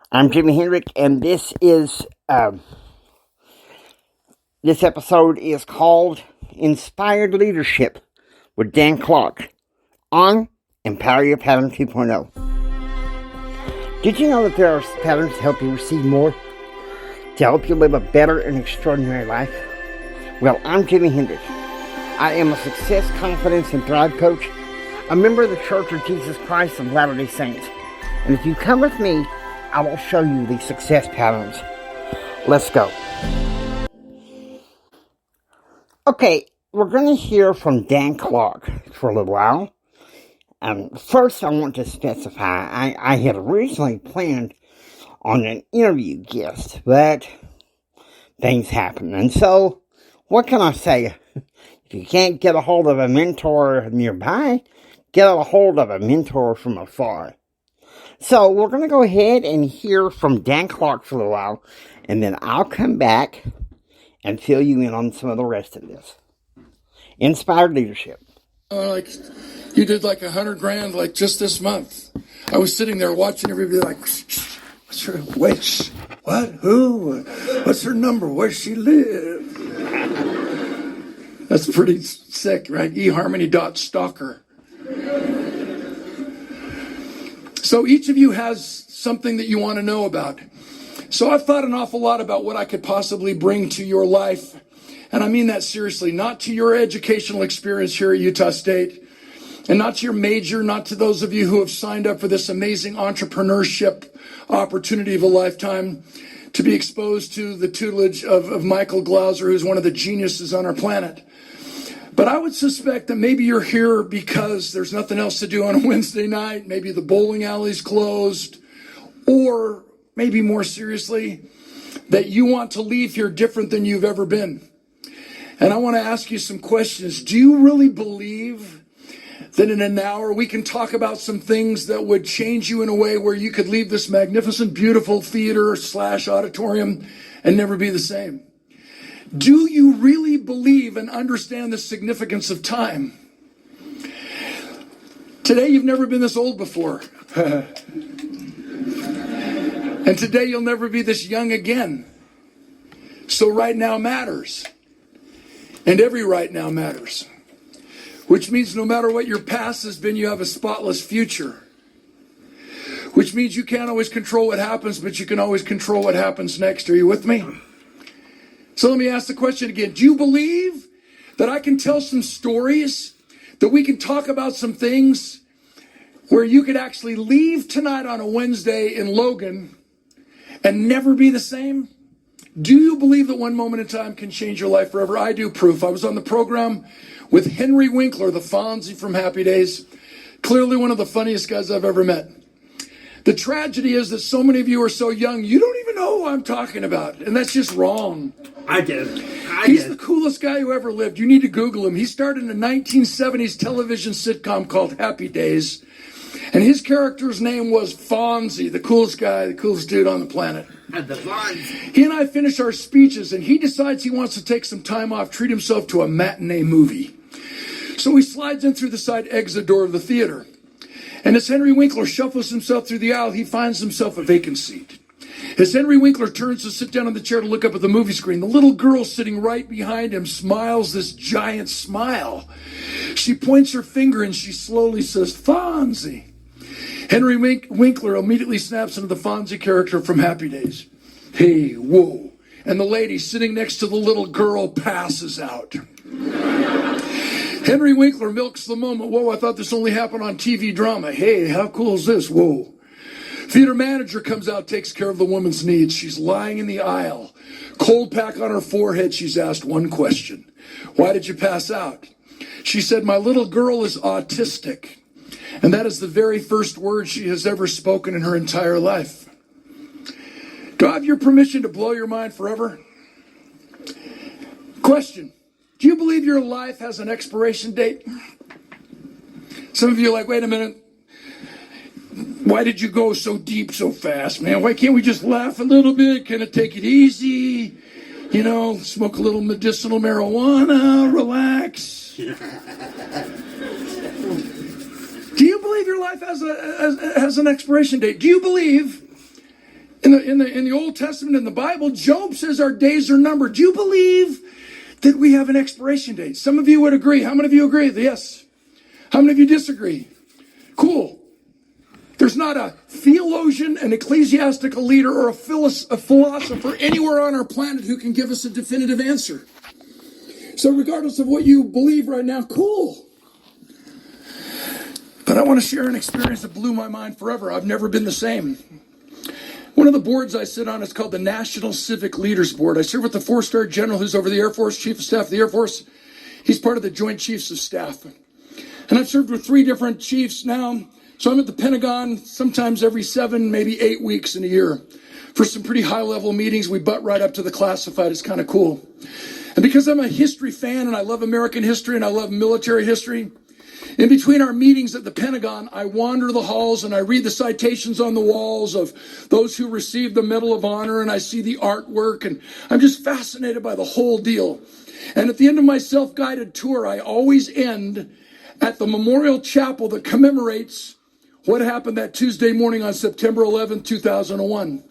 I'm Jimi Hendrick, and this episode is called Inspired Leadership with Dan Clark on Empower Your Pattern 2.0. Did you know that there are patterns to help you receive more, to help you live a better and extraordinary life? Well, I'm Jimi Hendrick. I am a success, confidence, and thrive coach, a member of the Church of Jesus Christ of Latter-day Saints. And if you come with me, I will show you these success patterns. Let's go. Okay, we're going to hear from Dan Clark for a little while. First, I want to specify, I had originally planned on an interview guest, but things happen. And so, what can I say? If you can't get a hold of a mentor nearby, get a hold of a mentor from afar. So, we're going to go ahead and hear from Dan Clark for a little while, and then I'll come back and fill you in on some of the rest of this. Inspired leadership. Like, you did like $100,000 like just this month. I was sitting there watching everybody like, what's her, which, what, who, what's her number, where she live? That's pretty sick, right? eHarmony.stalker. So each of you has something that you want to know about. So I've thought an awful lot about what I could possibly bring to your life. And I mean that seriously, not to your educational experience here at Utah State, and not to your major, not to those of you who have signed up for this amazing entrepreneurship opportunity of a lifetime to be exposed to the tutelage of Michael Glauser, who's one of the geniuses on our planet. But I would suspect that maybe you're here because there's nothing else to do on a Wednesday night. Maybe the bowling alley's closed. Or maybe more seriously, that you want to leave here different than you've ever been. And I want to ask you some questions. Do you really believe that in an hour we can talk about some things that would change you in a way where you could leave this magnificent, beautiful theater/auditorium and never be the same? Do you really believe and understand the significance of time? Today you've never been this old before. And today you'll never be this young again. So right now matters. And every right now matters. Which means no matter what your past has been, you have a spotless future. Which means you can't always control what happens, but you can always control what happens next. Are you with me? So let me ask the question again. Do you believe that I can tell some stories, that we can talk about some things where you could actually leave tonight on a Wednesday in Logan and never be the same? Do you believe that one moment in time can change your life forever? I do. Proof. I was on the program with Henry Winkler, the Fonzie from Happy Days. Clearly one of the funniest guys I've ever met. The tragedy is that so many of you are so young, you don't even know who I'm talking about. And that's just wrong. I did. He's the coolest guy who ever lived. You need to Google him. He started in a 1970s television sitcom called Happy Days. And his character's name was Fonzie, the coolest guy, the coolest dude on the planet. The Fonzie. He and I finish our speeches, and he decides he wants to take some time off, treat himself to a matinee movie. So he slides in through the side exit door of the theater. And as Henry Winkler shuffles himself through the aisle, he finds himself a vacant seat. As Henry Winkler turns to sit down on the chair to look up at the movie screen, the little girl sitting right behind him smiles this giant smile. She points her finger and she slowly says, Fonzie. Henry Winkler immediately snaps into the Fonzie character from Happy Days. Hey, whoa. And the lady sitting next to the little girl passes out. Henry Winkler milks the moment. Whoa, I thought this only happened on TV drama. Hey, how cool is this? Whoa. Theater manager comes out, takes care of the woman's needs. She's lying in the aisle. Cold pack on her forehead. She's asked one question. Why did you pass out? She said, my little girl is autistic. And that is the very first word she has ever spoken in her entire life. Do I have your permission to blow your mind forever? Question. Do you believe your life has an expiration date? Some of you are like, wait a minute. Why did you go so deep so fast, man? Why can't we just laugh a little bit? Kind of take it easy? You know, smoke a little medicinal marijuana, relax. Do you believe your life has an expiration date? Do you believe In the Old Testament, in the Bible, Job says our days are numbered. Do you believe that we have an expiration date? Some of you would agree. How many of you agree? Yes. How many of you disagree? Cool. There's not a theologian, an ecclesiastical leader, or a philosopher anywhere on our planet who can give us a definitive answer. So regardless of what you believe right now, cool. But I want to share an experience that blew my mind forever. I've never been the same. One of the boards I sit on is called the National Civic Leaders Board. I serve with the 4-star general who's over the Air Force, Chief of Staff of the Air Force. He's part of the Joint Chiefs of Staff. And I've served with 3 different chiefs now. So I'm at the Pentagon sometimes every 7, maybe 8 weeks in a year. For some pretty high-level meetings, we butt right up to the classified. It's kind of cool. And because I'm a history fan and I love American history and I love military history, in between our meetings at the Pentagon, I wander the halls and I read the citations on the walls of those who received the Medal of Honor, and I see the artwork, and I'm just fascinated by the whole deal. And at the end of my self-guided tour, I always end at the memorial chapel that commemorates what happened that Tuesday morning on September 11th, 2001.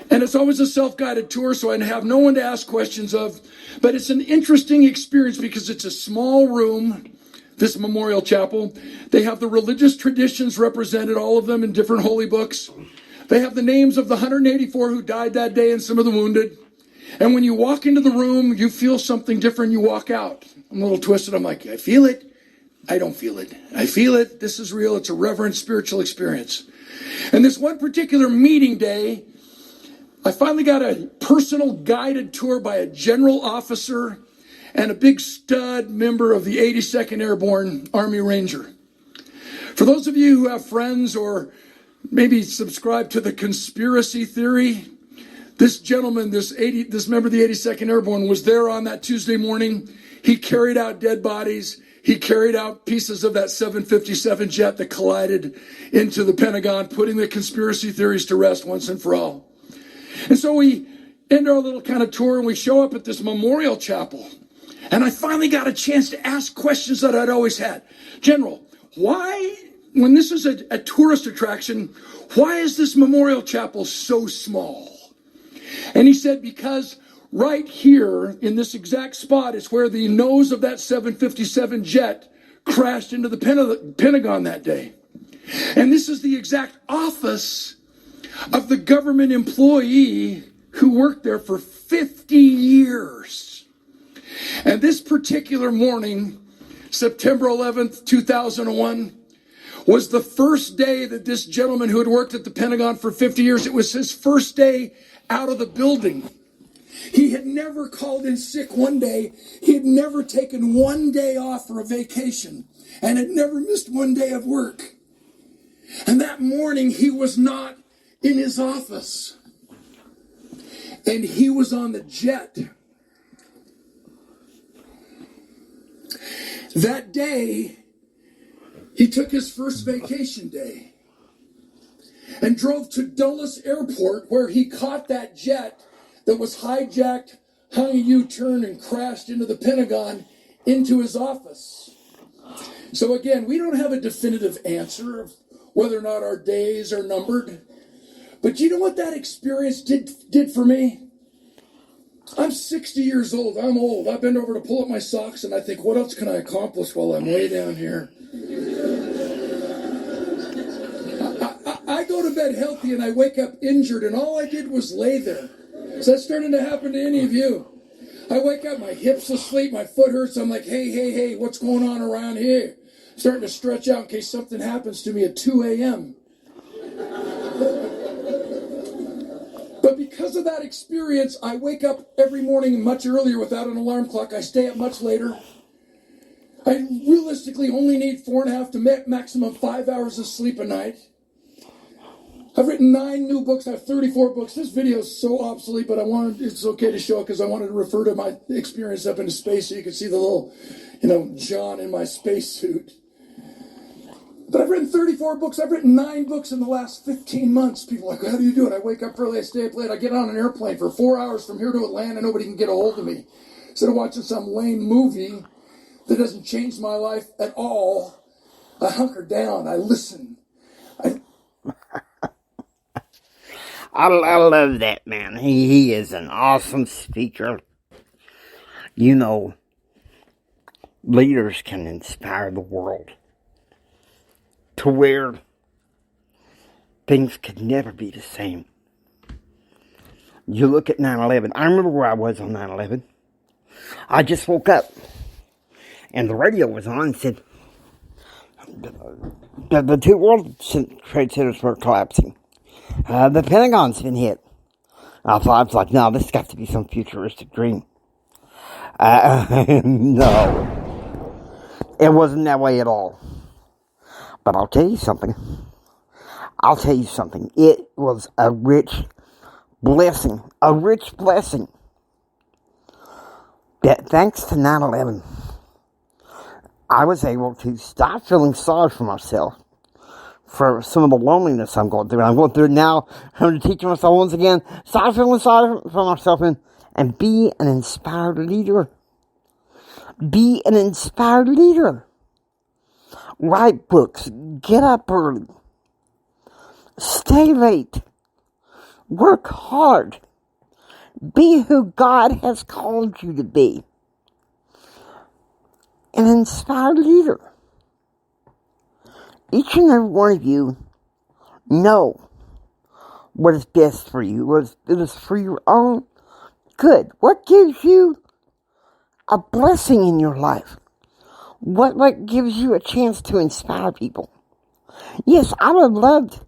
And it's always a self-guided tour, so I have no one to ask questions of, but it's an interesting experience because it's a small room, this memorial chapel. They have the religious traditions represented, all of them in different holy books. They have the names of the 184 who died that day and some of the wounded. And when you walk into the room, you feel something different. You walk out. I'm a little twisted. I'm like, I feel it. I don't feel it. I feel it. This is real. It's a reverent spiritual experience. And this one particular meeting day, I finally got a personal guided tour by a general officer and a big stud member of the 82nd Airborne Army Ranger. For those of you who have friends or maybe subscribe to the conspiracy theory, this gentleman, this member of the 82nd Airborne was there on that Tuesday morning. He carried out dead bodies. He carried out pieces of that 757 jet that collided into the Pentagon, putting the conspiracy theories to rest once and for all. And so we end our little kind of tour and we show up at this memorial chapel. And I finally got a chance to ask questions that I'd always had. General, why, when this is a tourist attraction, why is this memorial chapel so small? And he said, because right here in this exact spot is where the nose of that 757 jet crashed into the Pentagon that day. And this is the exact office of the government employee who worked there for 50 years. And this particular morning, September 11th, 2001, was the first day that this gentleman who had worked at the Pentagon for 50 years, it was his first day out of the building. He had never called in sick one day. He had never taken one day off for a vacation and had never missed one day of work. And that morning, he was not in his office. And he was on the jet. That day, he took his first vacation day and drove to Dulles Airport, where he caught that jet that was hijacked, hung a U-turn, and crashed into the Pentagon, into his office. So again, we don't have a definitive answer of whether or not our days are numbered. But you know what that experience did for me? I'm 60 years old. I'm old. I bend over to pull up my socks and I think, what else can I accomplish while I'm way down here? I go to bed healthy and I wake up injured, and all I did was lay there. Is that starting to happen to any of you? I wake up, my hips asleep, my foot hurts. I'm like, hey, what's going on around here? Starting to stretch out in case something happens to me at 2 a.m. But because of that experience, I wake up every morning much earlier without an alarm clock. I stay up much later. I realistically only need 4.5 to maximum 5 hours of sleep a night. I've written 9 new books. I have 34 books. This video is so obsolete, but it's okay to show it because I wanted to refer to my experience up into space so you can see the little, John in my spacesuit. But I've written 34 books. I've written 9 books in the last 15 months. People are like, how do you do it? I wake up early, I stay up late, I get on an airplane for 4 hours from here to Atlanta, nobody can get a hold of me. Instead of watching some lame movie that doesn't change my life at all, I hunker down, I listen. I love that man. He is an awesome speaker. You know, leaders can inspire the world to where things could never be the same. You look at 9/11. I remember where I was on 9/11. I just woke up, and the radio was on and said, the two World Trade Centers were collapsing. The Pentagon's been hit. I was like, no, this has got to be some futuristic dream. No. It wasn't that way at all. But I'll tell you something. It was a rich blessing. That thanks to 9/11, I was able to stop feeling sorry for myself for some of the loneliness I'm going through. I'm going through it now. I'm teaching myself once again, stop feeling sorry for myself and be an inspired leader. Be an inspired leader. Write books. Get up early. Stay late. Work hard. Be who God has called you to be. An inspired leader. Each and every one of you know what is best for you, what is for your own good. What gives you a blessing in your life? What gives you a chance to inspire people? Yes, I would have loved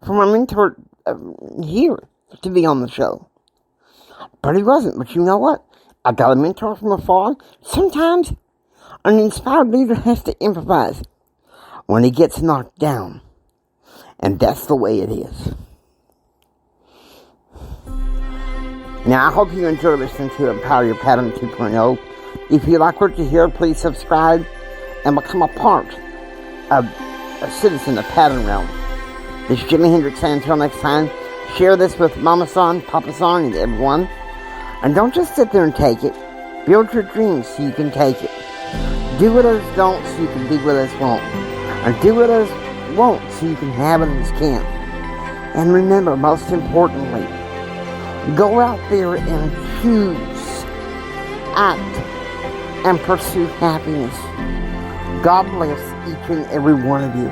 for my mentor here to be on the show, but he wasn't. But you know what? I got a mentor from afar. Sometimes an inspired leader has to improvise when he gets knocked down. And that's the way it is. Now, I hope you enjoy listening to Empower Your Pattern 2.0. If you like what you hear, please subscribe and become a part of a citizen of Pattern Realm. This is Jimi Hendrix saying until next time, share this with Mama San, Papa San, and everyone. And don't just sit there and take it. Build your dreams so you can take it. Do what others don't so you can be what others won't. And do what others won't so you can have what others can't. And remember, most importantly, go out there and choose, act, and pursue happiness. God bless each and every one of you.